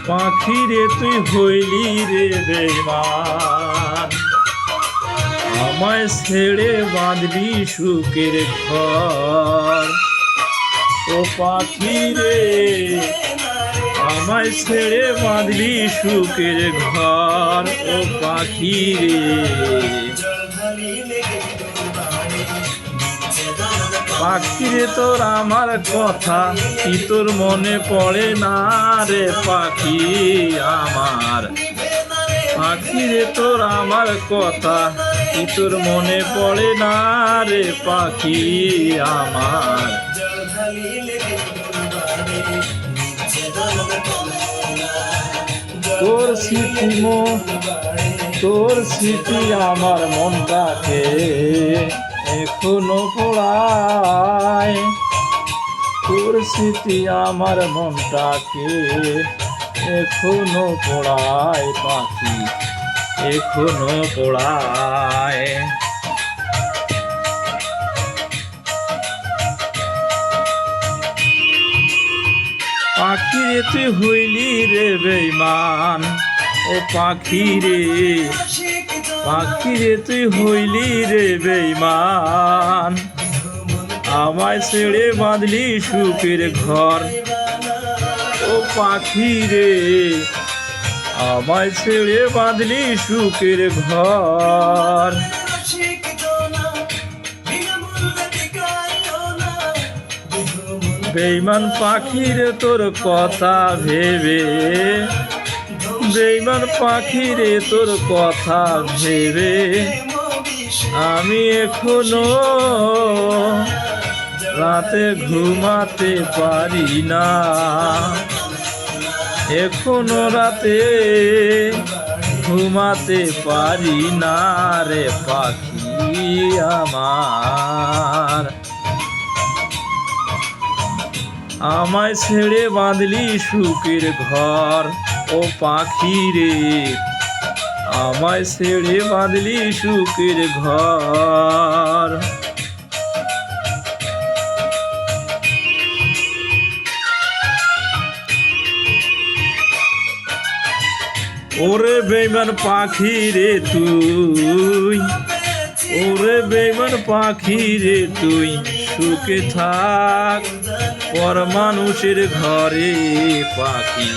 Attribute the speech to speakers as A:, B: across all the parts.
A: পাখি রে তুই হইলি রে বেঈমান, আমায় ছেড়ে বাঁধলি সুখের ঘর। ও পাখি রে আমায় ছেড়ে বাঁধলি সুখের ঘর। ও পাখি রে পাখি রে তোর আমার কথা কি তোর মনে পড়ে না রে পাখি আমার। পাখি রে তোর আমার কথা কি তোর মনে পড়ে না রে পাখি আমার। তোর স্মৃতি আমার মনটাকে এখনো পোড়ায়। তোর স্মৃতি আমার মনটাকে এখনো পোড়ায় পাখি, এখনো পোড়ায়। পাখি রে তুই হইলি রে বেঈমান, ও পাখি রে পাখি রে তুই হইলি রে বেঈমান, আমায় ছেড়ে বাঁধলি সুখের ঘর। ও পাখি রে আমায় ছেড়ে বাঁধলি সুখের ঘর। বেঈমান পাখি রে তোর কথা ভেবে, বেঈমান পাখি রে তোর কথা ভেবে আমি এখনো রাতে ঘুমাতে পারি না। এখনো রাতে ঘুমাতে পারি না রে পাখি আমার। আমায় ছেড়ে বাঁধলি সুখের ঘর। ও পাখি রে আমায় ছেড়ে বাঁধলি সুখের ঘর। ওরে বেঈমান পাখি রে তুই, ওরে বেঈমান পাখি রে তুই সুখে থাক পর মানুষের ঘরে পাখি,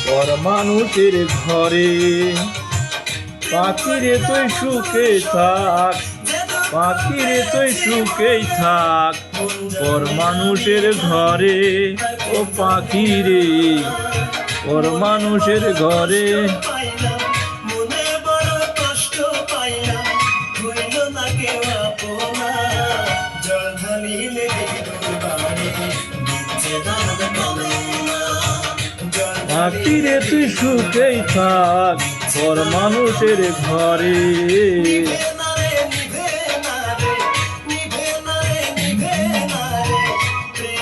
A: পর মানুষের ঘরে। পাখি রে তুই সুখে থাক, পাখি রে তুই সুখেই থাক পর মানুষের ঘরে। ও পাখি রে পর মানুষের ঘরে। পাখি রে তুই সুখেই থাক পর মানুষের ঘরে।